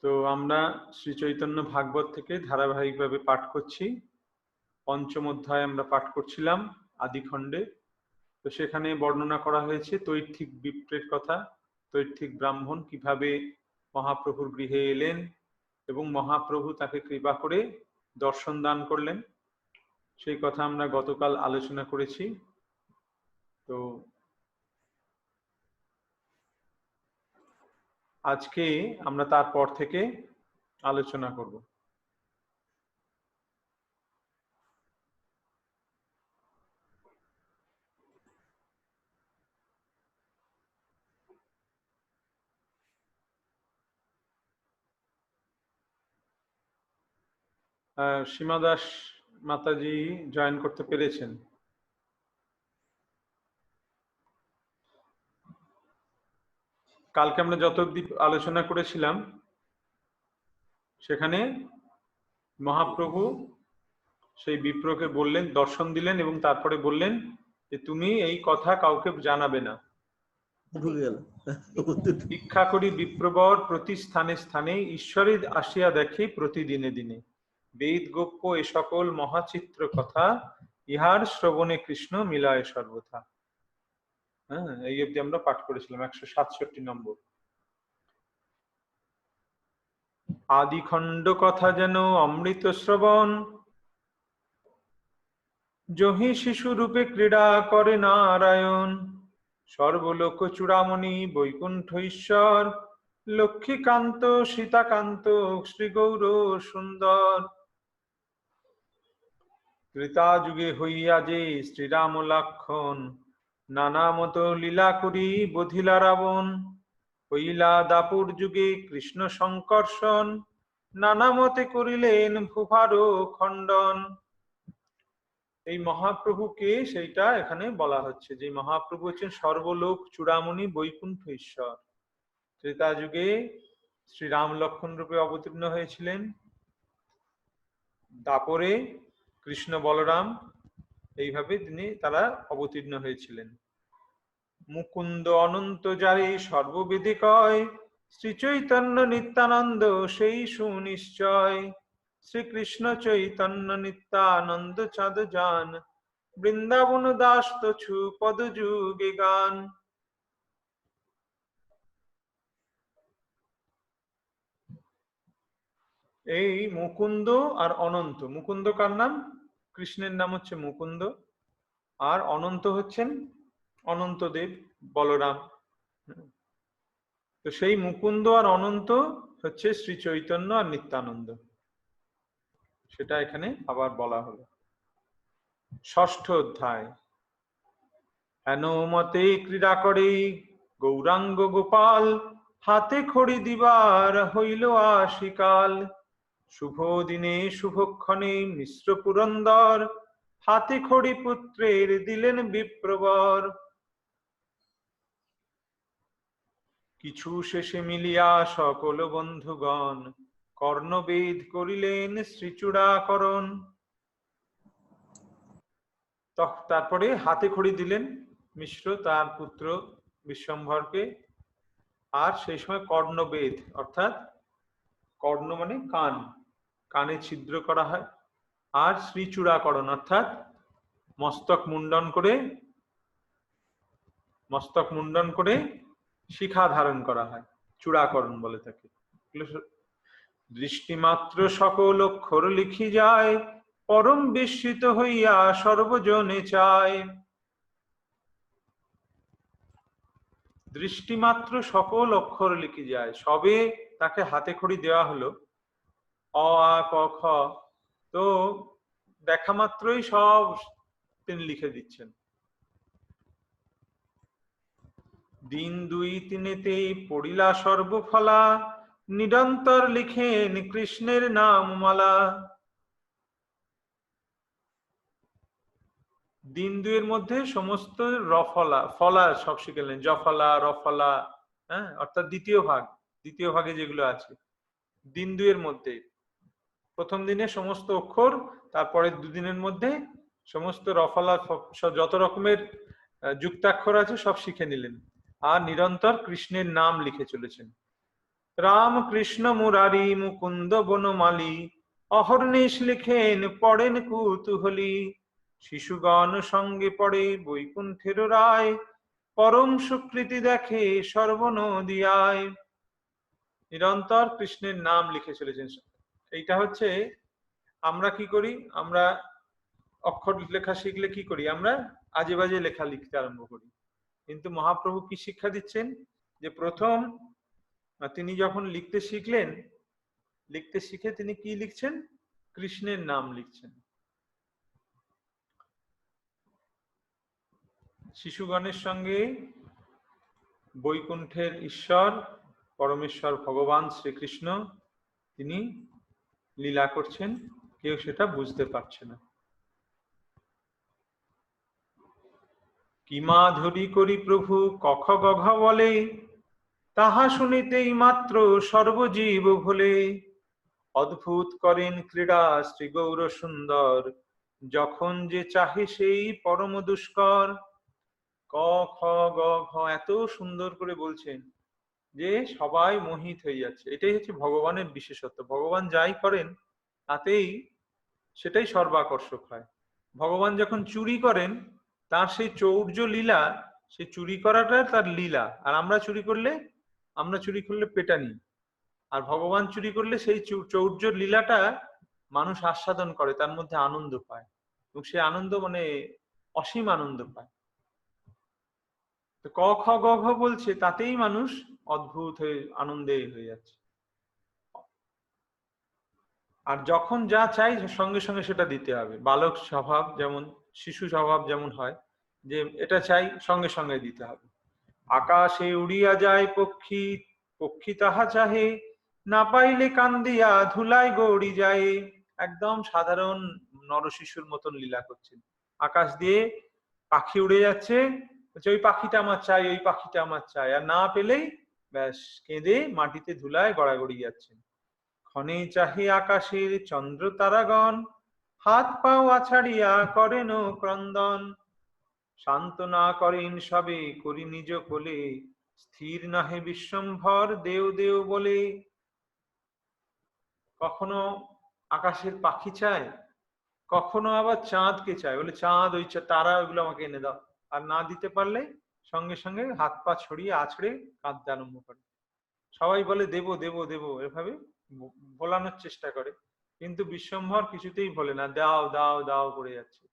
তো আমরা শ্রী চৈতন্য ভাগবত থেকে ধারাবাহিকভাবে পাঠ করছি। পঞ্চম অধ্যায় আমরা পাঠ করছিলাম আদিখণ্ডে। তো সেখানে বর্ণনা করা হয়েছে তৈর্থিক বিপ্রের কথা। তৈর্থিক ব্রাহ্মণ কিভাবে মহাপ্রভুর গৃহে এলেন এবং মহাপ্রভু তাকে কৃপা করে দর্শন দান করলেন, সেই কথা আমরা গতকাল আলোচনা করেছি। তো আজকে আমরা তারপর থেকে আলোচনা করব। সীমা দাস মাতাজি জয়েন করতে পেরেছেন? কালকে আমরা যত অবধি আলোচনা করেছিলাম সেখানে মহাপ্রভু সেই বিপ্রকে বললেন, দর্শন দিলেন এবং তারপরে বললেন যে তুমি এই কথা কাউকে জানাবে না। ভিক্ষা করি বিপ্রবর প্রতি স্থানে স্থানে ঈশ্বরের আসিয়া দেখে প্রতিদিনে দিনে, বেদ গোপ্য এ সকল মহাচিত্র কথা ইহার শ্রবণে কৃষ্ণ মিলায় সর্বথা। হ্যাঁ, এই অবধি আমরা পাঠ করেছিলাম 167 নম্বর। আদিখণ্ড কথা যেন অমৃত শ্রবণ, জহি শিশু রূপে ক্রীড়া করে নারায়ণ, সর্বলোক চূড়ামণি বৈকুণ্ঠ ঈশ্বর, লক্ষ্মীকান্ত সীতাকান্ত শ্রী গৌর সুন্দর, ত্রেতা যুগে হইয়া যে শ্রীরাম লক্ষণ, নানা মত লীলা করি বধিলা রাবণ, হইলা দাপুর যুগে কৃষ্ণ সংকর্ষণ, নানা মতে করিলেন ভূভারও খণ্ডন। এই মহাপ্রভুকে সেইটা এখানে বলা হচ্ছে যে মহাপ্রভু হচ্ছেন সর্বলোক চূড়ামণি বৈকুণ্ঠ ঈশ্বর। ত্রেতা যুগে শ্রীরাম লক্ষণ রূপে অবতীর্ণ হয়েছিলেন, দাপরে কৃষ্ণ বলরাম, এইভাবে তারা অবতীর্ণ হয়েছিলেন। মুকুন্দ অনন্ত যারে সর্ববিধি কয়, শ্রী চৈতন্য নিত্যানন্দ সেই সুনিশ্চয়, শ্রীকৃষ্ণ চৈতন্য নিত্যানন্দ চাঁদ যান, বৃন্দাবন দাস তছু পদ যুগে গান। এই মুকুন্দ আর অনন্ত, মুকুন্দ কার নাম? কৃষ্ণের নাম হচ্ছে মুকুন্দ, আর অনন্ত হচ্ছেন অনন্তদেব বলরাম। তো সেই মুকুন্দ আর অনন্ত হচ্ছে শ্রী চৈতন্য আর নিত্যানন্দ, সেটা এখানে আবার বলা হলো। ষষ্ঠ অধ্যায়। হেন মতে ক্রীড়া করে গৌরাঙ্গ গোপাল, হাতে খড়ি দিবার হইল আশিকাল, শুভ দিনে শুভক্ষণে মিশ্র পুরন্দর, হাতে খড়ি পুত্রের দিলেন বিপ্রবর। কিছু শেষে মিলিয়া সকল বন্ধুগণ, কর্ণবেদ করিলেন শ্রীচূড়াকরণ। তারপরে হাতে খড়ি দিলেন মিশ্র তার পুত্র বিশ্বম্ভরকে, আর সেই সময় কর্ণবেদ অর্থাৎ কর্ণ মানে কান, কানে ছিদ্র করা হয়, আর শ্রীচূড়াকরণ অর্থাৎ মস্তক মুন্ডন করে শিখা ধারণ করা হয়, চূড়াকরণ বলে থাকে। দৃষ্টিমাত্র সকল অক্ষর লিখি যায়, পরম বিস্মিত হইয়া সর্বজনে চায়। দৃষ্টিমাত্র সকল অক্ষর লিখি যায়, সবে তাকে হাতে খড়ি দেওয়া হলো, অ আ ক খ, তো দেখা মাত্রই সব তিনি লিখে দিচ্ছেন। দিন দুই তিনেতে পড়িলা সর্বফলা, নিরন্তর লিখেন কৃষ্ণের নাম মালা। দিন দুয়ের মধ্যে সমস্ত রফলা ফলা সব শিখেলেন, জফলা রফলা, হ্যাঁ, অর্থাৎ দ্বিতীয় ভাগে যেগুলো আছে দিন দুয়ের মধ্যে, প্রথম দিনে সমস্ত অক্ষর, তারপরে দুদিনের মধ্যে সমস্ত রফলা যত রকমের যুক্তাক্ষর আছে সব শিখে নিলেন, আর নিরন্তর কৃষ্ণের নাম লিখে চলেছেন। রাম কৃষ্ণ মুরারি মুকুন্দ বনমালী, অহর্নিশ লিখেন পড়েন কুতুহলী। শিশুগণ সঙ্গে পড়ে বৈকুণ্ঠের রায়, পরম সুকৃতি দেখে সর্বনদিয়ায়। নিরন্তর কৃষ্ণের নাম লিখে চলেছেন। এইটা হচ্ছে, আমরা কি করি, আমরা অক্ষর লেখা শিখলে কি করি, আমরা আজে বাজে লেখা লিখতে আরম্ভ করি। কিন্তু মহাপ্রভু কি শিক্ষা দিচ্ছেন, যে প্রথম তিনি যখন লিখতে শিখলেন, লিখতে শিখে তিনি কি লিখছেন, কৃষ্ণের নাম লিখছেন। শিশুগণের সঙ্গে বৈকুণ্ঠের ঈশ্বর পরমেশ্বর ভগবান শ্রীকৃষ্ণ তিনি লীলা করছেন, কেউ সেটা বুঝতে পারছে না। কি মাধুরী করি প্রভু কখ গঘ বলে, তাহা শুনিতেই মাত্র সর্বজীব ভোলে। অদ্ভুত করেন ক্রীড়া শ্রী গৌর সুন্দর, যখন যে চাহে সেই পরম দুষ্কর। ক খ গ ঘ এত সুন্দর করে বলছেন যে সবাই মোহিত হয়ে যাচ্ছে। এটাই হচ্ছে ভগবানের বিশেষত্ব। ভগবান যাই করেন তাতেই সেটাই সর্বাকর্ষক হয়। ভগবান যখন চুরি করেন, তার সেই চৌর্য লীলা, সেই চুরি করাটা তার লীলা। আর আমরা চুরি করলে পেটানি। আর ভগবান চুরি করলে সেই চৌর্য লীলাটা মানুষ আস্বাদন করে, তার মধ্যে আনন্দ পায়, এবং সেই আনন্দ মানে অসীম আনন্দ পায়। তো ক খ গ ঘ বলছে, তাতেই মানুষ অদ্ভুত হয়ে আনন্দে হয়ে যাচ্ছে। আর যখন যা চাই সঙ্গে সঙ্গে সেটা দিতে হবে। বালক স্বভাব যেমন, শিশু স্বভাব যেমন হয়, যে এটা চাই সঙ্গে সঙ্গে দিতে হবে। আকাশে উড়িয়া যায় পক্ষী, পক্ষী তাহা চাহে, না পাইলে কান্দিয়া ধুলায় গৌড়ি যায়। একদম সাধারণ নরশিশুর মতন লীলা করছেন। আকাশ দিয়ে পাখি উড়ে যাচ্ছে, বলছে ওই পাখিটা আমার চাই, ওই পাখিটা আমার চাই, আর না পেলেই ব্যাস কেঁদে মাটিতে ধুলায় গড়াগড়ি যাচ্ছেন। ক্ষণে চাহে আকাশের চন্দ্র তারাগণ, হাত পাও আছাড়িয়া করেন ক্রন্দন। শান্ত না করেন সবে করি নিজ কোলে, স্থির নাহে বিশ্বম্ভর দেও দেও বলে। কখনো আকাশের পাখি চায়, কখনো আবার চাঁদকে চায়, বলে চাঁদ ওই তারা ওইগুলো আমাকে এনে দাও। আর না দিতে পারলে সঙ্গে সঙ্গে হাত পা ছড়িয়ে আছড়ে কাঁদতে আরম্ভ করে। সবাই বলে দেবো দেবো দেবো, এভাবে ভোলানোর চেষ্টা করে, কিন্তু বিশ্বম্ভর কিছুতেই বলে না, দাও দাও দাও করে যাচ্ছে।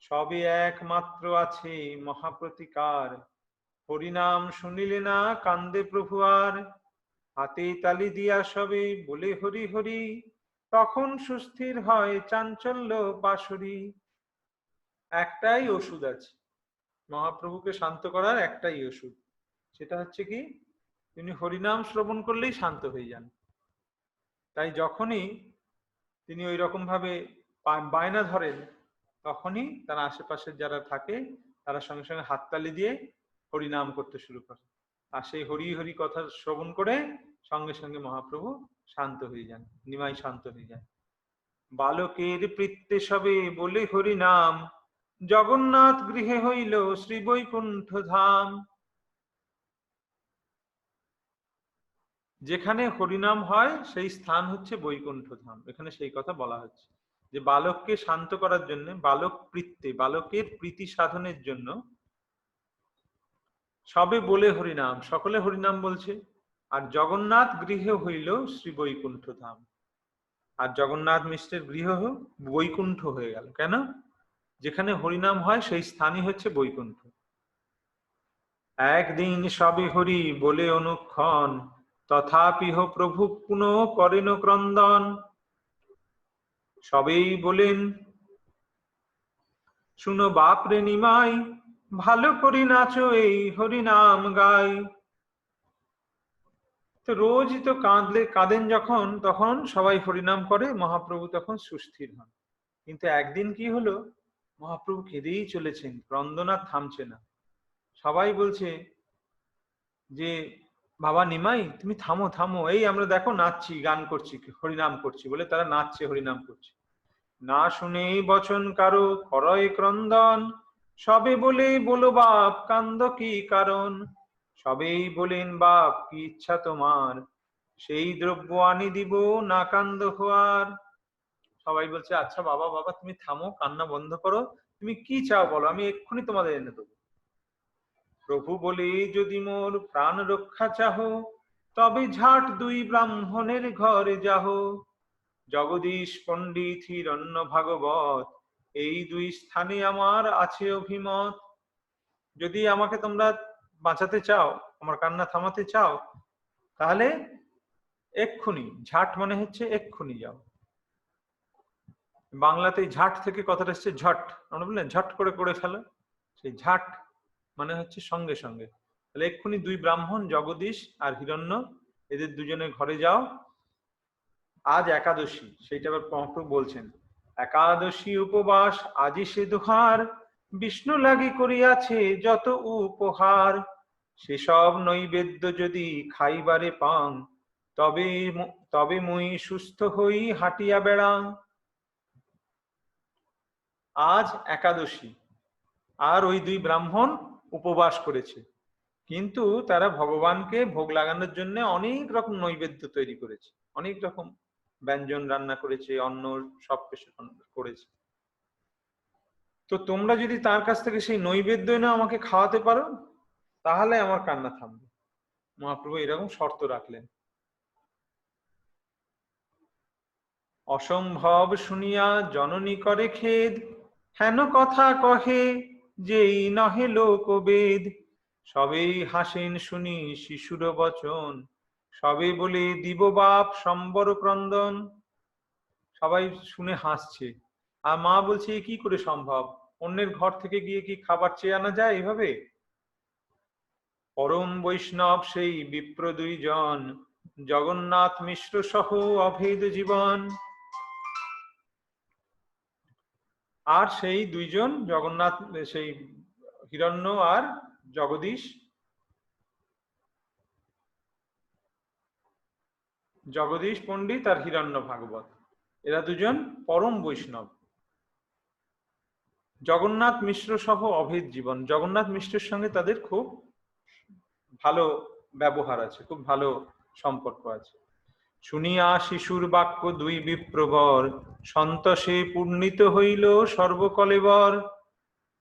সবে একমাত্র আছে মহাপ্রতিকার, হরিনাম শুনিলে না কান্দে প্রভু আর। হাতে তালি দিয়া সবে বলে হরি হরি, তখন সুস্থির হয় চাঞ্চল্য বাঁশরি। একটাই ওষুধ আছে মহাপ্রভুকে শান্ত করার, একটাই ওষুধ, সেটা হচ্ছে কি, তিনি হরিনাম শ্রবণ করলেই শান্ত হয়ে যান। তাই যখনই তিনি ওই রকম ভাবে বায়না ধরেন, তখনই তার আশেপাশে যারা থাকে তারা সঙ্গে সঙ্গে হাততালি দিয়ে হরিনাম করতে শুরু করে। আর সেই হরি হরি কথা শ্রবণ করে সঙ্গে সঙ্গে মহাপ্রভু শান্ত হয়ে যান, নিমাই শান্ত হয়ে যান। বালকের প্রীত্যে সবে বলে হরি নাম, জগন্নাথ গৃহে হইল শ্রী বৈকুণ্ঠ ধাম। যেখানে হরিনাম হয় সেই স্থান হচ্ছে বৈকুণ্ঠ ধাম। এখানে সেই কথা বলা হচ্ছে যে বালককে শান্ত করার জন্য, বালক প্রীত্যে, বালকের প্রীতি সাধনের জন্য সবে বলে হরিনাম, সকলে হরিনাম বলছে। আর জগন্নাথ গৃহে হইল শ্রী বৈকুণ্ঠ ধাম। আর জগন্নাথ মিশ্রের গৃহ বৈকুণ্ঠ হয়ে গেল। কেন? যেখানে হরিনাম হয় সেই স্থানই হচ্ছে বৈকুণ্ঠ। একদিন সবে হরি বলে অনুক্ষণ, তথাপিহ প্রভু পুনঃ করেন ক্রন্দন। সবেই বলেন শুনো বাপ রে নিমাই, ভালো করি নাচো এই হরিনাম গাই। তো রোজই তো কাঁদেন যখন, তখন সবাই হরিনাম করে, মহাপ্রভু তখন সুস্থির হন। কিন্তু একদিন কি হলো, মহাপ্রভু কেঁদেই চলেছেন, ক্রন্দন আর থামছে না। সবাই বলছে যে বাবা নিমাই তুমি থামো থামো, এই আমরা দেখো নাচছি, গান করছি, হরিনাম করছি বলে তারা নাচছে, হরিনাম করছে। না শুনে বচন কারো করয় ক্রন্দন, সবে বলে বলো বাপ কান্দ কি কারণ। সবেই বলেন বাপ কি ইচ্ছা তোমার, সেই দ্রব্য আনি দিব না কান্দ হওয়ার। সবাই বলছে আচ্ছা বাবা বাবা তুমি থামো, কান্না বন্ধ করো, তুমি কি চাও বলো, আমি এক্ষুনি তোমাদের এনে দেবো। প্রভু বলে যদি মোর প্রাণ রক্ষা চাহ, তবে ঝাট দুই ব্রাহ্মণের ঘরে যাহ। জগদীশ পণ্ডিত হিরণ্য ভাগবত, এই দুই স্থানে আমার আছে অভিমত। যদি আমাকে তোমরা বাঁচাতে চাও, আমার কান্না থামাতে চাও, তাহলে এক্ষুনি, ঝাট মানে হচ্ছে এক্ষুনি যাও। বাংলাতে ঝাট থেকে কথাটা এসছে ঝট, আমরা বললেন ঝট করে করে ফেলো, সেই ঝাট মানে হচ্ছে সঙ্গে সঙ্গে। তাহলে এক্ষুনি দুই ব্রাহ্মণ জগদীশ আর হিরণ্য, এদের দুজনের ঘরে যাও। আজ একাদশী, সেইটা আবার মহাপ্রভু বলছেন, একাদশী উপবাস আজি সে দুহার, বিষ্ণু লাগি করিয়াছে যত উপহার। সেসব নৈবেদ্য যদি খাইবারে পাং, তবে তবে মুই সুস্থ হই হাঁটিয়া বেড়াং। আজ একাদশী, আর ওই দুই ব্রাহ্মণ উপবাস করেছে, কিন্তু তারা ভগবানকে ভোগ লাগানোর জন্য অনেক রকম নৈবেদ্য তৈরি করেছে, অনেক রকম ব্যঞ্জন রান্না করেছে, অন্ন সব কিছু করেছে। তো তোমরা যদি তার কাছ থেকে সেই নৈবেদ্য না আমাকে খাওয়াতে পারো, তাহলে আমার কান্না থামবে। মহাপ্রভু এরকম শর্ত রাখলেন। অসম্ভব শুনিয়া জননী করে খেদ, হেন কথা কহে যেই নহে লোকবেদ। সবেই হাসেন শুনি শিশুর বচন, সবে বলে দিব বাপ সম্বর ক্রন্দন। সবাই শুনে হাসছে, আর মা বলছে কি করে সম্ভব, অন্যের ঘর থেকে গিয়ে কি খাবার চেয়ে আনা যায় এভাবে? পরম বৈষ্ণব সেই বিপ্র দুইজন, জগন্নাথ মিশ্র সহ অভেদ জীবন। আর সেই দুইজন জগন্নাথ, সেই হিরণ্য আর জগদীশ, জগদীশ পণ্ডিত আর হিরণ্য ভাগবত, এরা দুজন পরম বৈষ্ণব। জগন্নাথ মিশ্র সহ অভেদ জীবন, জগন্নাথ মিশ্রের সঙ্গে তাদের খুব ভালো ব্যবহার আছে, খুব ভালো সম্পর্ক আছে। শুনিয়া শিশুর বাক্য দুই বিপ্রবর, সন্তোষে পূর্ণিত হইল সর্বকলেবর।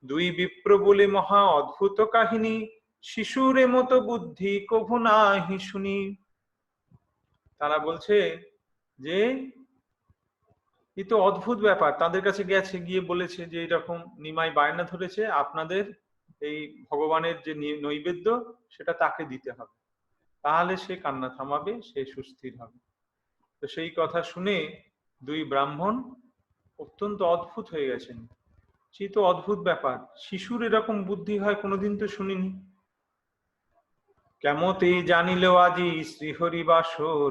দুই বিপ্র বলে মহা অদ্ভুত কাহিনী, শিশুরে মতো বুদ্ধি কভু নাহি শুনি। তারা বলছে যে এ তো অদ্ভুত ব্যাপার, তাদের কাছে গেছে, গিয়ে বলেছে যে এরকম নিমাই বায়না ধরেছে আপনাদের এই ভগবানের যে নৈবেদ্য সেটা তাকে দিতে হবে, তাহলে সে কান্না থামাবে, সে সুস্থির হবে। তো সেই কথা শুনে দুই ব্রাহ্মণ অত্যন্ত অদ্ভুত হয়ে গেছেন, সে তো অদ্ভুত ব্যাপার, শিশুর এরকম বুদ্ধি হয় কোনোদিন তো শুনিনি। কেমতে জানিল আজি শ্রীহরি বাসর,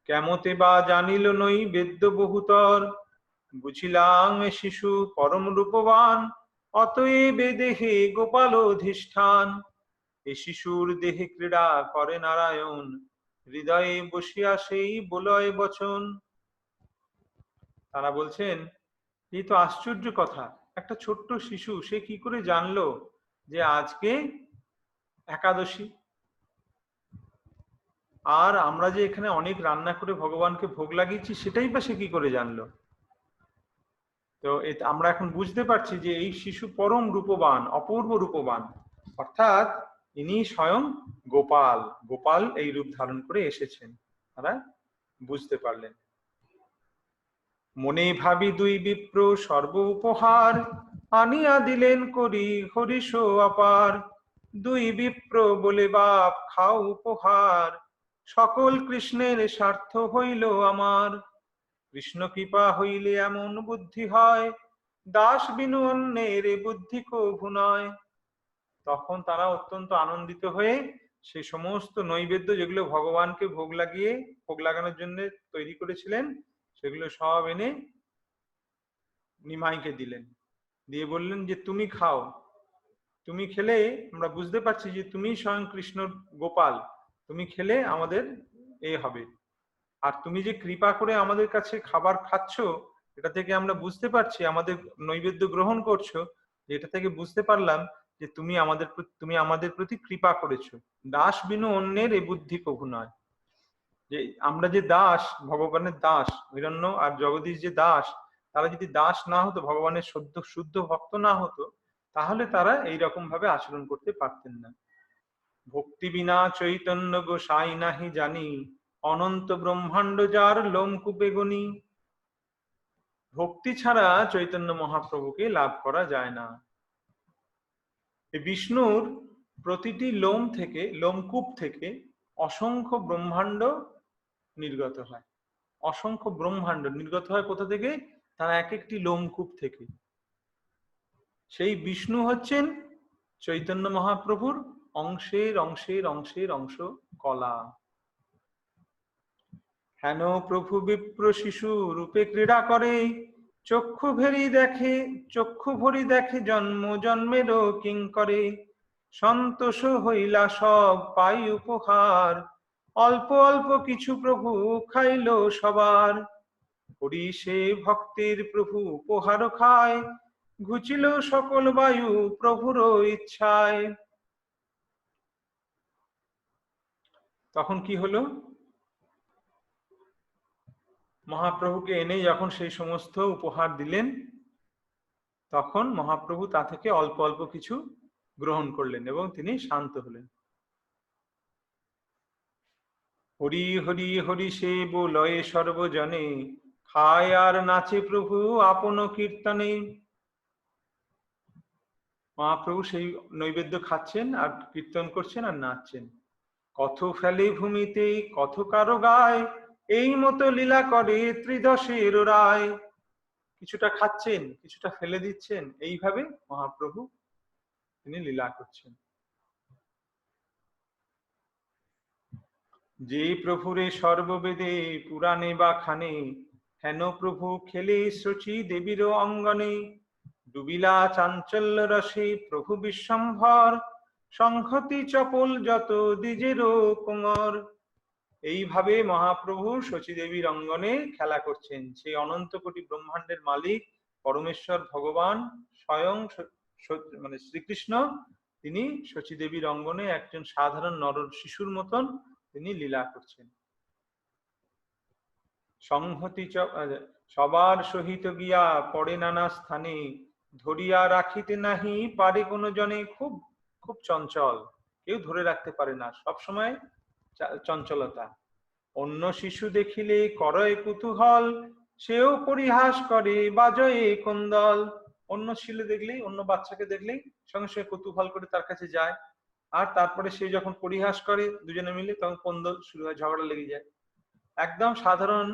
কেমতে বা জানিল নৈবেদ্য বহুতর। বুঝিলাম এ শিশু পরম রূপবান, অতএব এ দেহে গোপাল অধিষ্ঠান। এ শিশুর দেহে ক্রীড়া করে নারায়ণ, হৃদয়ে বসিয়া সেই বলয় বচন। তারা বলছেন এই তো আশ্চর্য কথা, একটা ছোট্ট শিশু সে কি করে জানলো যে আজকে একাদশী, আর আমরা যে এখানে অনেক রান্না করে ভগবানকে ভোগ লাগিয়েছি সেটাই বা সে কি করে জানলো? তো আমরা এখন বুঝতে পারছি যে এই শিশু পরম রূপবান, অপূর্ব রূপবান, অর্থাৎ ইনি স্বয়ং গোপাল, গোপাল এই রূপ ধারণ করে এসেছেন, তারা বুঝতে পারলেন। মনে ভাবি দুই বিপ্র সর্ব উপহার, আনিয়া দিলেন করি হরিষ অপার। দুই বিপ্র বলে বাপ খাও উপহার, সকল কৃষ্ণের স্বার্থ হইল আমার। কৃষ্ণ কৃপা হইলে এমন বুদ্ধি হয়, দাস বিনু অন্যের বুদ্ধি কভু নয়। তখন তারা অত্যন্ত আনন্দিত হয়ে সেই সমস্ত নৈবেদ্য যেগুলো ভগবানকে ভোগ লাগানোর জন্য তৈরি করেছিলেন সেগুলো সব এনে নিমাইকে দিলেন, দিয়ে বললেন যে তুমি খাও, তুমি খেলে আমরা বুঝতে পারছি যে তুমি স্বয়ং কৃষ্ণ গোপাল, তুমি খেলে আমাদের এ হবে। আর তুমি যে কৃপা করে আমাদের কাছে খাবার খাচ্ছ, এটা থেকে আমরা বুঝতে পারছি, আমাদের নৈবেদ্য গ্রহণ করছো, এটা থেকে বুঝতে পারলাম যে তুমি আমাদের প্রতি কৃপা করেছো। দাস বিনু অন্যের এ বুদ্ধি কভু নয়। যে আমরা যে দাস, ভগবানের দাস, হিরণ্য আর জগদীশ যে দাস, তারা যদি দাস না হতো, ভগবানের শুদ্ধ ভক্ত না হতো, তাহলে তারা এইরকম ভাবে আচরণ করতে পারতেন না। ভক্তি বিনা চৈতন্য গোসাই নাহি জানি, অনন্ত ব্রহ্মাণ্ড যার লোমকূপে গণি। ভক্তি ছাড়া চৈতন্য মহাপ্রভুকে লাভ করা যায় না। বিষ্ণুর প্রতিটি লোমকূপ থেকে অসংখ্য ব্রহ্মাণ্ড নির্গত হয়। অসংখ্য ব্রহ্মাণ্ড নির্গত হয় কোথা থেকে? তার এক একটি লোমকূপ থেকে। সেই বিষ্ণু হচ্ছেন চৈতন্য মহাপ্রভুর অংশের অংশের অংশের অংশ কলা। হেন প্রভু বিপ্র শিশু রূপে ক্রীড়া করে, চক্ষু ভরি দেখে জন্ম জন্মেরও কিঙ্করে। সন্তোষ হইলা সব পাই উপহার, অল্প অল্প কিছু প্রভু খাইল সবার। হরি সে ভক্তের প্রভু উপহার খায়, ঘুচিল সকল বায়ু প্রভুর ইচ্ছায়। তখন কি হলো? মহাপ্রভুকে এনে যখন সেই সমস্ত উপহার দিলেন, তখন মহাপ্রভু তা থেকে অল্প অল্প কিছু গ্রহণ করলেন এবং তিনি শান্ত হলেন। হরি হরি হরি সে বলয়ে সর্বজনে, খায় আর নাচে প্রভু আপন কীর্তনে। মহাপ্রভু সেই নৈবেদ্য খাচ্ছেন আর কীর্তন করছেন আর নাচছেন। কত ফেলে ভূমিতে কত কারো গায়, এই মতো লীলা করে ত্রিদশের রায়। কিছুটা খাচ্ছেন, কিছুটা ফেলে দিচ্ছেন, এইভাবে মহাপ্রভু তিনি লীলা করছেন। যে প্রভুরে সর্ববেদে পুরাণে বা খানে, হেন প্রভু খেলে শচী দেবীর অঙ্গনে। ডুবিলা চাঞ্চল্য রসে প্রভু বিশ্বম্ভর, সংহতি চপল যত দ্বিজেরও কুমর। এইভাবে মহাপ্রভু শচীদেবীর অঙ্গনে খেলা করছেন। সেই অনন্ত কোটি ব্রহ্মাণ্ডের মালিক পরমেশ্বর ভগবান স্বয়ং মানে শ্রীকৃষ্ণ, তিনি শচীদেবীর অঙ্গনে একজন সাধারণ নর শিশুর মতন তিনি লীলা করছেন। সংহতি সবার সহিত গিয়া পড়ে নানা স্থানে, ধরিয়া রাখিতে নাহি পারে কোনো জনে। খুব খুব চঞ্চল, কেউ ধরে রাখতে পারে না, সব সময় চঞ্চলতা। অন্য শিশু দেখিলে করয় কুতূহল, সেও পরিহাস করে বাজয়ে কুন্দল। অন্য ছেলে দেখলেই, অন্য বাচ্চাকে দেখলেই সঙ্গে সঙ্গে কুতূহল করে তার কাছে যায়, আর তারপরে সে যখন পরিহাস করে দুজনে মিলে, তখন কোন্দল শুরু হয়, ঝগড়া লেগে যায়। একদম সাধারণ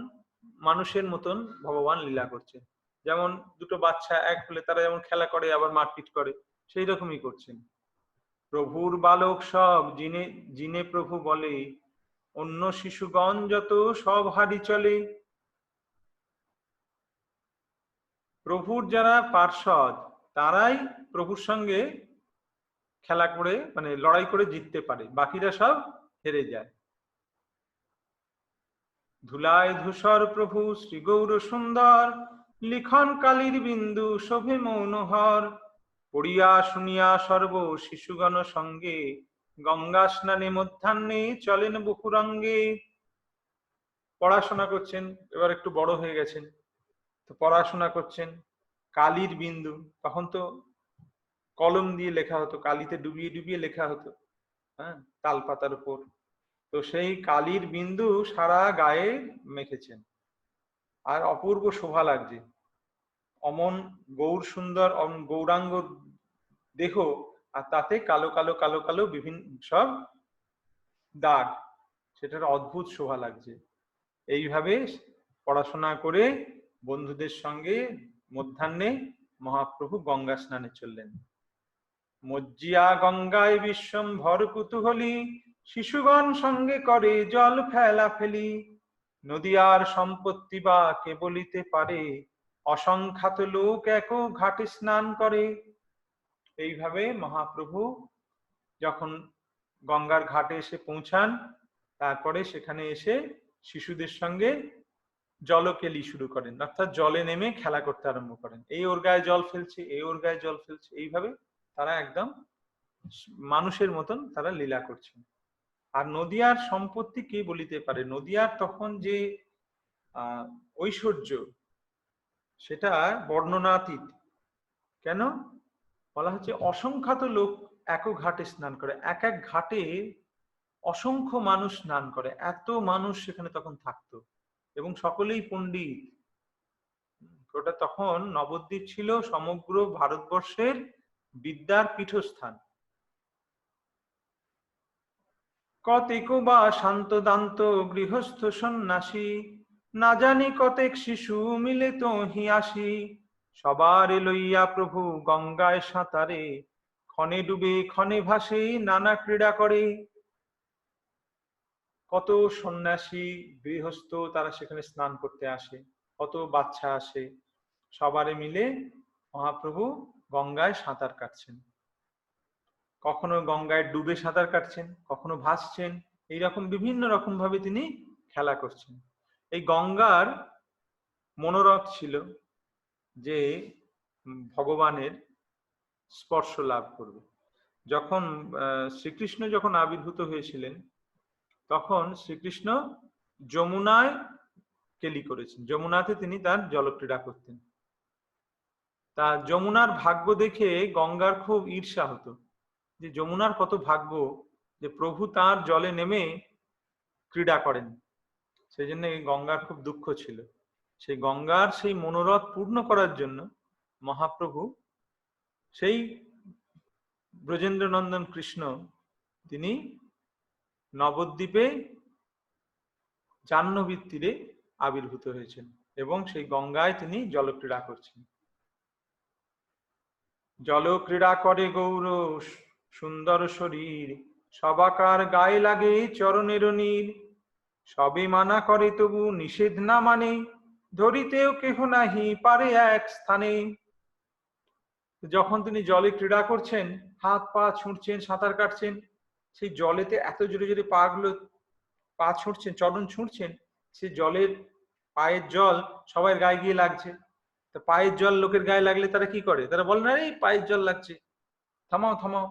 মানুষের মতন ভগবান লীলা করছে। যেমন দুটো বাচ্চা এক হলে তারা যেমন খেলা করে আবার মারপিট করে, সেই রকমই করছেন। প্রভুর বালক সব জিনে জিনে প্রভু বলে, অন্য শিশুগণ যত সব হারি চলে। প্রভুর যারা পার্ষদ, তারাই প্রভুর সঙ্গে খেলা করে মানে লড়াই করে জিততে পারে, বাকিরা সব হেরে যায়। ধুলায় ধূসর প্রভু শ্রী গৌর সুন্দর, লিখন কালির বিন্দু শোভে মৌনহর। পড়িয়া শুনিয়া সর্ব শিশুগণ সঙ্গে, গঙ্গা স্নানে মধ্যাহ্নে চলেন বহুরঙ্গে। পড়াশোনা করছেন, এবার একটু বড় হয়ে গেছেন, তো পড়াশোনা করছেন। কালির বিন্দু, তখন তো কলম দিয়ে লেখা হতো, কালিতে ডুবিয়ে ডুবিয়ে লেখা হতো, হ্যাঁ, তাল পাতার উপর। তো সেই কালির বিন্দু সারা গায়ে মেখেছেন, আর অপূর্ব শোভা লাগছে। অমন গৌর সুন্দর গৌরাঙ্গ দেহ, আর তাতে কালো কালো কালো কালো বিভিন্ন সব দাগ, সেটার অদ্ভুত শোভা লাগছে। এইভাবে পড়াশোনা করে বন্ধুদের সঙ্গে মধ্যাহ্নে মহাপ্রভু গঙ্গা স্নানে চললেন। মজ্জিয়া গঙ্গায় বিশ্বম্ভর কুতূহলী, শিশুগণ সঙ্গে করে জল ফেলা ফেলি। নদীয়ার সম্পত্তি বা কে বলিতে পারে, অসংখ্যাত লোক এক ঘাটে স্নান করে। এইভাবে মহাপ্রভু যখন গঙ্গার ঘাটে এসে পৌঁছান, তারপরে সেখানে এসে শিশুদের সঙ্গে জলকেলি শুরু করেন, অর্থাৎ জলে নেমে খেলা করতে আরম্ভ করেন। এই ওর গায়ে জল ফেলছে, এই ওর গায়ে জল ফেলছে, এইভাবে তারা একদম মানুষের মতন তারা লীলা করছেন। আর নদিয়ার সম্পত্তি কে বলিতে পারে? নদিয়ার তখন যে ঐশ্বর্য, সেটা বর্ণনাতীত। কেন বলা হচ্ছে? অসংখ্যাত লোক এক ঘাটে স্নান করে, এক এক ঘাটে অসংখ্য মানুষ স্নান করে, এত মানুষ সেখানে তখন থাকতো, এবং সকলেই পণ্ডিত। ওটা তখন নবদ্বীপ ছিল সমগ্র ভারতবর্ষের বিদ্যার পীঠস্থান। কতেক বা শান্ত দান্ত গৃহস্থ সন্ন্যাসী, না জানি কতেক শিশু মিলে তো হিয়াসি, সবার লইয়া প্রভু গঙ্গায় সাঁতারে, ক্ষণে ডুবে ক্ষণে ভাসে নানা ক্রীড়া করে। কত সন্ন্যাসী গৃহস্থ তারা সেখানে স্নান করতে আসে, কত বাচ্চা আসে, সবারে মিলে মহাপ্রভু গঙ্গায় সাঁতার কাটছেন। কখনো গঙ্গায় ডুবে সাঁতার কাটছেন, কখনো ভাসছেন, এইরকম বিভিন্ন রকম ভাবে তিনি খেলা করছেন। এই গঙ্গার মনোরথ ছিল যে ভগবানের স্পর্শ লাভ করবে। যখন শ্রীকৃষ্ণ যখন আবির্ভূত হয়েছিলেন, তখন শ্রীকৃষ্ণ যমুনায় কেলি করেছেন, যমুনাতে তিনি তার জলক্রীড়া করতেন। তা যমুনার ভাগ্য দেখে গঙ্গার খুব ঈর্ষা হতো, যে যমুনার কত ভাগ্য যে প্রভু তার জলে নেমে ক্রীড়া করেন। সেই জন্য গঙ্গার খুব দুঃখ ছিল। সেই গঙ্গার সেই মনোরথ পূর্ণ করার জন্য মহাপ্রভু সেই ব্রজেন্দ্রনন্দন কৃষ্ণ তিনি নবদ্বীপে জাহ্নবীর তীরে আবির্ভূত হয়েছেন, এবং সেই গঙ্গায় তিনি জলক্রীড়া করছেন। জলক্রীড়া করে গৌর সুন্দর শরীর, সবাকার গায়ে লাগে চরণের নীর, সবে মানা করে তবু নিষেধ না মানে, ধরিতেও কেহ নাহি পারে এক স্থানে। যখন তিনি জলে ক্রীড়া করছেন, হাত পা ছুঁড়ছেন, সাঁতার কাটছেন, সেই জলেতে এত জোরে জোরে পা ছুঁড়ছেন, চরণ ছুঁড়ছেন, সে জলের পায়ের জল সবার গায়ে গিয়ে লাগছে। তো পায়ের জল লোকের গায়ে লাগলে তারা কি করে? তারা বলে না, এই পায়ের জল লাগছে, থামাও থামাও।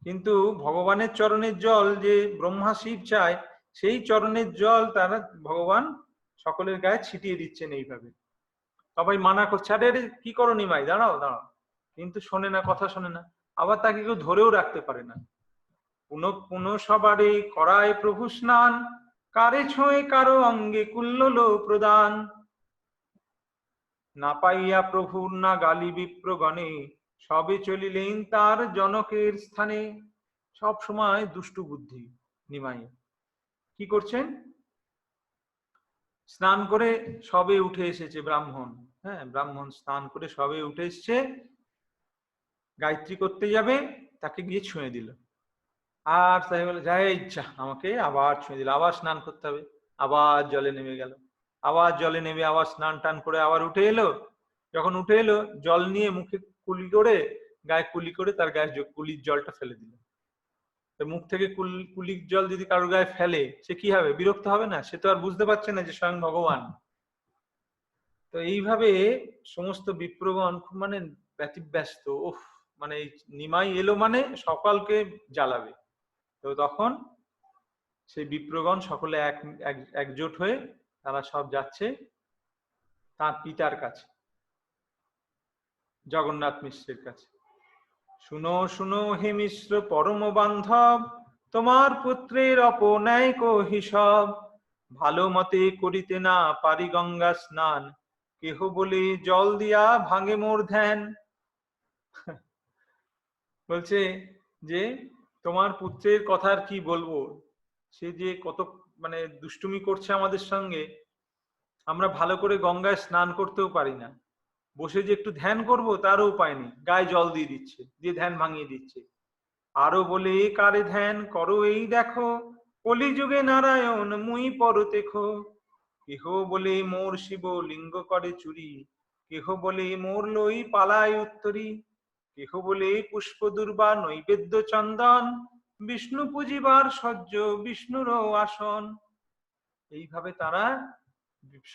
কিন্তু ভগবানের চরণের জল যে ব্রহ্মা শিব চায়, সেই চরণের জল তারা ভগবান সকলের গায়ে ছিটিয়ে দিচ্ছেন এইভাবে। সবাই মানা করছে, আরে আরে কি করো নিমাই, দাঁড়াও দাঁড়াও, কিন্তু শোনে না, কথা শোনে না। আবার তাকে কেউ ধরেও রাখতে পারে না। পুনঃ পুনঃ সবারে করায় প্রভু স্নান, কারে ছোঁয়ে কারো অঙ্গে কুল্লল প্রদান। না পাইয়া প্রভুর না গালি বিপ্রগণে, সবে চলিলেন তার জনকের স্থানে। সব সময় দুষ্টু বুদ্ধি নিমাই। কি করছেন? স্নান করে সবে উঠে এসেছে ব্রাহ্মণ, হ্যাঁ, ব্রাহ্মণ স্নান করে সবে উঠে এসছে, গায়ত্রী করতে যাবে, তাকে গিয়ে ছুঁয়ে দিল। আর তাই বলে, যাই ইচ্ছা, আমাকে আবার ছুঁয়ে দিল, আবার স্নান করতে হবে। আবার জলে নেমে গেল, আবার জলে নেমে আবার স্নান টান করে আবার উঠে এলো। যখন উঠে এলো, জল নিয়ে মুখে কুলি করে, গায়ে কুলি করে তার গায়ে কুলির জলটা ফেলে দিল। মুখ থেকে কুলির জল যদি কারোর গায়ে ফেলে, সে কি হবে? বিরক্ত হবে না? সে তো আর বুঝতে পারছে না যে স্বয়ং ভগবান। তো এইভাবে সমস্ত বিপ্রগণ খুব মানে ব্যতিব্যস্ত, ওফ, মানে নিমাই এলো মানে সকলকে জ্বালাবে। তো তখন সেই বিপ্রগণ সকলে একজোট হয়ে তারা সব যাচ্ছে তার পিতার কাছে, জগন্নাথ মিশ্রের কাছে। শুনো শুনো হে মিশ্র পরম বান্ধব, তোমার পুত্রের অপন্যায় হিসব, ভালো মতে করিতে না পারি গঙ্গা স্নান, কেহ বলে জল দিয়া ভাঙে মোর ধ্যান। বলছে যে তোমার পুত্রের কথা আর কি বলবো, সে যে কত মানে দুষ্টুমি করছে আমাদের সঙ্গে, আমরা ভালো করে গঙ্গায় স্নান করতেও পারি না, বসে যে একটু ধ্যান করব তারও উপায় নেই, গায়ে জল দিয়ে দিচ্ছে, দিয়ে ধ্যান ভাঙিয়ে দিচ্ছে। আরো বলে, কারে ধ্যান করো এই দেখো, কলিযুগে নারায়ণ মুই পর দেখো, কেহ বলে মোর শিব লিঙ্গ করে চুরি, কেহ বলে মোর লই পালায় উত্তরি, কেহ বলে পুষ্প দুর্বা নৈবেদ্য চন্দন, বিষ্ণু পূজিবার সহ্য বিষ্ণুর আসন। এইভাবে তারা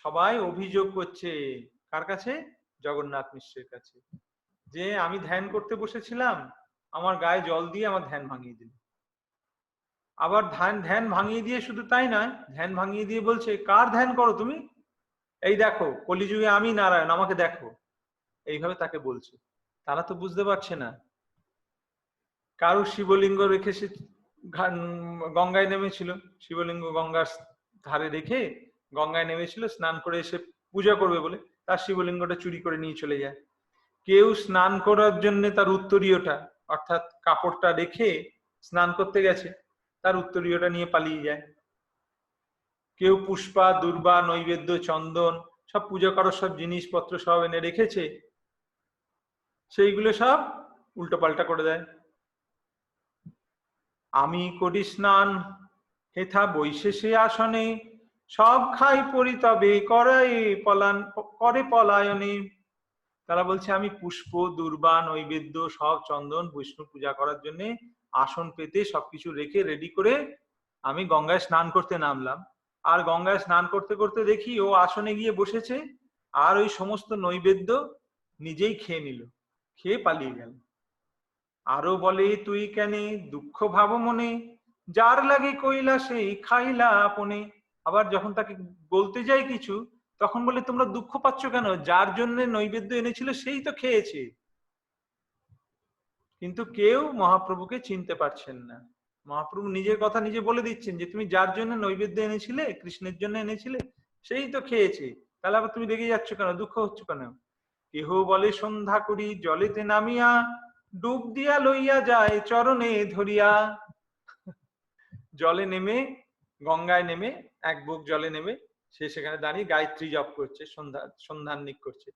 সবাই অভিযোগ করছে কার কাছে? জগন্নাথ মিশ্রের কাছে, যে আমি ধ্যান করতে বসেছিলাম, আমার গায়ে জল দিয়ে আমার ধ্যান ভাঙিয়ে দিল। আবার ধ্যান ভাঙিয়ে দিয়ে শুধু তাই নয়, ধ্যান ভাঙিয়ে দিয়ে বলছে, কার ধ্যান করো তুমি? এই দেখো কলিযুগে আমি নারায়ণ, আমাকে দেখো। এইভাবে তাকে বলছে। তারা তো বুঝতে পারছে না। কারো শিবলিঙ্গ রেখে সে গঙ্গায় নেমেছিল, শিবলিঙ্গ গঙ্গার ধারে রেখে গঙ্গায় নেমেছিল স্নান করে এসে পূজা করবে বলে, তার শিবলিঙ্গটা চুরি করে নিয়ে চলে যায়। কেউ স্নান করার জন্য তার উত্তরীয়টা অর্থাৎ কাপড়টা রেখে স্নান করতে গেছে, তার উত্তরীয়টা নিয়ে পালিয়ে যায়। কেউ পুষ্পা দুর্বা নৈবেদ্য চন্দন সব পূজা করার সব জিনিসপত্র সব এনে রেখেছে, সেইগুলো সব উল্টো পাল্টা করে দেয়। আমি করি স্নান হেথা বৈশেষে আসনে, সব খাই পরি তবে করে পলায়নে। তারা বলছে আমি পুষ্প দুর্বা নৈবেদ্য সব চন্দন বিষ্ণু পূজা করার জন্য আসন পেতে সবকিছু রেখে রেডি করে আমি গঙ্গায় স্নান করতে নামলাম। আর গঙ্গায় স্নান করতে করতে দেখি ও আসনে গিয়ে বসেছে, আর ওই সমস্ত নৈবেদ্য নিজেই খেয়ে নিল, খেয়ে পালিয়ে গেল। আরো বলে, তুই কেনে দুঃখ ভাব মনে, যার লাগে কইলা সেই খাইলা আপনে। আবার যখন তাকে বলতে যাই কিছু, তখন বলে তোমরা দুঃখ পাচ্ছ কেন, যার জন্য নৈবেদ্য এনেছিল সেই তো খেয়েছে। কিন্তু কেউ মহাপ্রভুকে চিনতে পারছেন না। মহাপ্রভু নিজের কথা নিজে বলে দিচ্ছেন যে তুমি যার জন্য নৈবেদ্য এনেছিলে, কৃষ্ণের জন্য এনেছিলে, সেই তো খেয়েছে, তাহলে আবার তুমি রেগে যাচ্ছ কেন, দুঃখ হচ্ছে কেন? কেহ বলে সন্ধ্যা করি জলেতে নামিয়া, ডুব দিয়া লইয়া যায় চরণে ধরিয়া। জলে নেমে, গঙ্গায় নেমে, এক বুক জলে নেমে সে সেখানে দাঁড়িয়ে গায়ত্রী জপ করছে, সন্ধান্নিক করছে।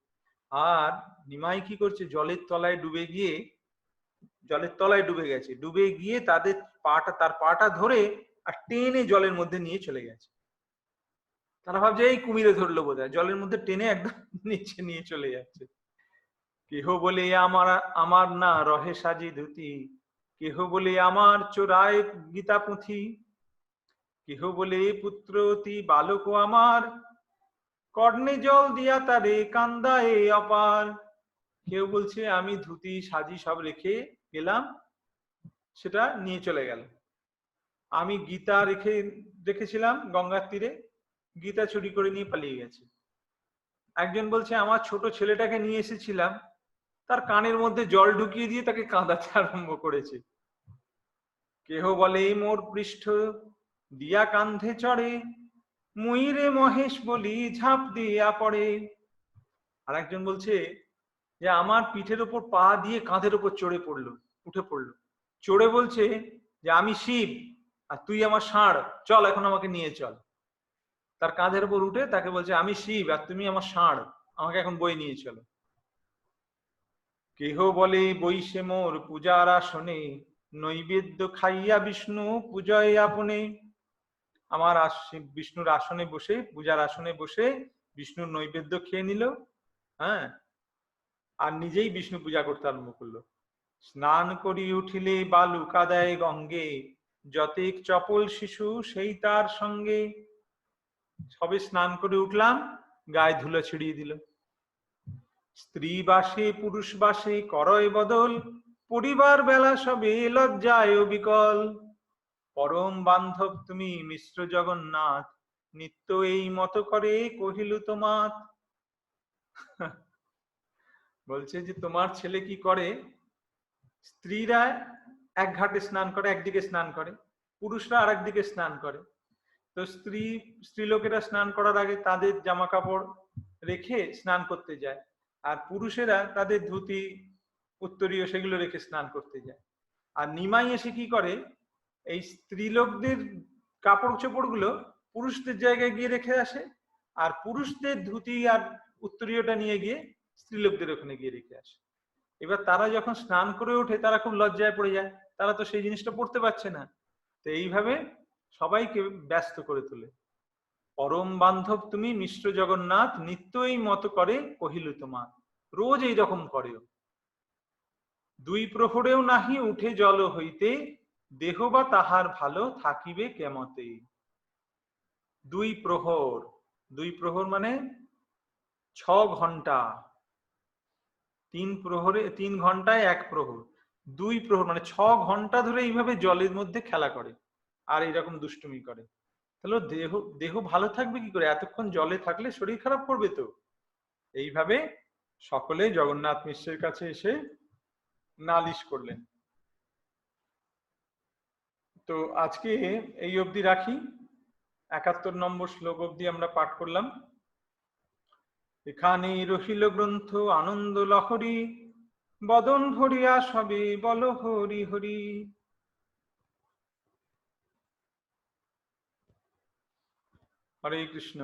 আর নিমাই কি করছে, জলের তলায় ডুবে গেছে, ডুবে গিয়ে তার পাটা ধরে আর টেনে জলের মধ্যে নিয়ে চলে গেছে। তারা ভাবছে এই কুমিরে ধরলো বোধহয়, জলের মধ্যে টেনে একদম নিচে নিয়ে চলে যাচ্ছে। কেহ বলে আমার আমার না রহে সাজি ধুতি, কেহ বলে আমার চোরায় গীতা পুঁথি, কেহ বলে পুত্র অতি বালক আমার, কর্ণে জল দিয়া তারে কান্দায়ে অপার। কেউ বলছে আমি ধুতি সাজি সব রেখে গেলাম, সেটা নিয়ে চলে গেল। আমি গীতা রেখেছিলাম গঙ্গার তীরে, গীতা চুরি করে নিয়ে পালিয়ে গেছে। একজন বলছে আমার ছোট ছেলেটাকে নিয়ে এসেছিলাম, তার কানের মধ্যে জল ঢুকিয়ে দিয়ে তাকে কাঁদাতে আরম্ভ করেছে। কেহ বলে মোর পৃষ্ঠ দিয়া কান্ধে চড়ে, মুইরে মহেশ বলি ঝাঁপ দিয়া পড়ে। আর একজন বলছে যে আমার পিঠের ওপর পা দিয়ে কাঁধের ওপর উঠে পড়লো, চড়ে বলছে যে আমি শিব আর তুই আমার ষাঁড়, চল এখন আমাকে নিয়ে চল। তার কাঁধের উপর উঠে তাকে বলছে আমি শিব আর তুমি আমার ষাঁড়, আমাকে এখন বই নিয়ে চলো। কেহ বলে বইসে মোর পূজার আসনে, নৈবেদ্য খাইয়া বিষ্ণু পূজায় আপনে। আমার বিষ্ণুর আসনে বসে, পূজার আসনে বসে বিষ্ণুর নৈবেদ্য খেয়ে নিল, হ্যাঁ, আর নিজেই বিষ্ণু পূজা করতে আরম্ভ করলো। স্নান করি উঠিলে বালু কাদায় গঙ্গে, যতেক চপল শিশু সেই তার সঙ্গে। সবে স্নান করে উঠলাম, গায়ে ধুলো ছিড়িয়ে দিল। স্ত্রী বাসে পুরুষ বাসে করয় বদল, পরিবার বেলা সবে লজ্জায় বিকল। পরম বান্ধব তুমি মিশ্র জগন্নাথ, নিত্য এই মতো করে কহিল তোমার। বলছে যে তোমার ছেলে কি করে, স্ত্রীরা এক ঘাটে স্নান করে, একদিকে স্নান করে, পুরুষরা আর একদিকে স্নান করে। তো স্ত্রীলোকেরা স্নান করার আগে তাদের জামা কাপড় রেখে স্নান করতে যায়, আর পুরুষেরা তাদের ধুতি উত্তরীয় সেগুলো রেখে স্নান করতে যায়। আর নিমাই এসে কি করে, এই স্ত্রীলোকদের কাপড় চোপড় গুলো পুরুষদের জায়গায় গিয়ে রেখে আসে, আর পুরুষদের ধুতি আর উত্তরীয়টা নিয়ে গিয়ে স্ত্রীলোকদের ওখানে গিয়ে রেখে আসে। এবার তারা যখন স্নান করে ওঠে তারা খুব লজ্জায় পড়ে যায়, তারা তো সেই জিনিসটা পড়তে পারছে না। তো এইভাবে সবাইকে ব্যস্ত করে তোলে। পরম বান্ধব তুমি মিশ্র জগন্নাথ, নিত্য এই মতো করে কহিল তোমার। রোজ এইরকম করে। দুই প্রহরেও নাহি উঠে জল হইতে, দেহ বা তাহার ভালো থাকিবে কেমতে। দুই প্রহর মানে 6 ঘন্টা, 3 ঘন্টায় 1 প্রহর। 2 প্রহর মানে 6 ঘন্টা ধরে এইভাবে জলের মধ্যে খেলা করে আর এরকম দুষ্টুমি করে, তাহলে দেহ দেহ ভালো থাকবে কি করে? এতক্ষণ জলে থাকলে শরীর খারাপ করবে তো। এইভাবে সকলে জগন্নাথ মিশ্রের কাছে এসে নালিশ করলেন। তো আজকে এই অবধি রাখি। ৭১ নম্বর শ্লোক অবধি আমরা পাঠ করলাম। এখানে রহিল গ্রন্থ আনন্দ লহরী, বদন ভরিয়া সবে বল হরি হরি। হরে কৃষ্ণ।